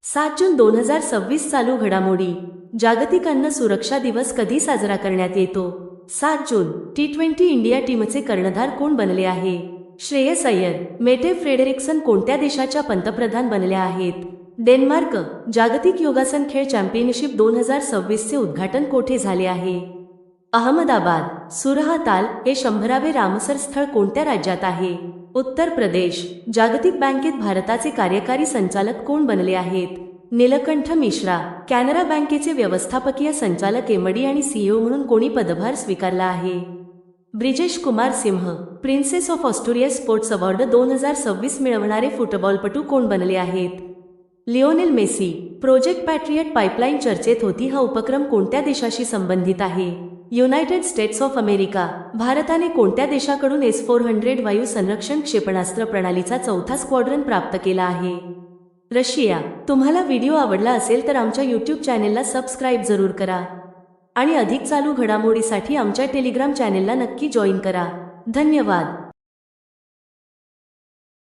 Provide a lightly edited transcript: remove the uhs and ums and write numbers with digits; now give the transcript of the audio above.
7 जून 2026 चालू घडामोडी. जागतिक अन्न सुरक्षा दिवस कधी साजरा करण्यात येतो? 7 जून. T20 इंडिया टीमचे कर्णधार कोण बनले आहे? श्रेयस अय्यर. मेटे फ्रेडरिक्सन कोणत्या देशाच्या पंतप्रधान बनल्या आहेत? डेन्मार्क. जागतिक योगासन खेळ चॅम्पियनशिप 2026 चे उद्घाटन कोठे झाले आहे? अहमदाबाद. सुरहा ताल हे 100वे रामसर स्थळ कोणत्या राज्यात आहे? उत्तर प्रदेश. जागतिक बँकेत भारताचे कार्यकारी संचालक कोण बनले आहेत? नीलकंठ मिश्रा. कॅनरा बँकेचे व्यवस्थापकीय संचालक एमडी आणि सीईओ म्हणून कोणी पदभार स्वीकारला आहे? Brijesh Kumar Singh. Princess of Australia sports award 2026 मिळवणारे फुटबॉलपटू कोण बनले आहेत? Lionel Messi. Project patriot pipeline चर्चेत होती, हा उपक्रम कोणत्या देशाशी संबंधित आहे? United States of America. भारताने कोणत्या देशाकडून S-400 वायू संरक्षण क्षेपणास्त्र प्रणालीचा 4था स्क्वॉड्रन प्राप्त केला आहे? रशिया. तुम्हाला व्हिडिओ आवडला असेल तर आमच्या यूट्यूब चॅनेलला सबस्क्राईब जरूर करा आणि अधिक चालू घडामोडीसाठी आमच्या टेलिग्राम चॅनेलला नक्की जॉईन करा. धन्यवाद.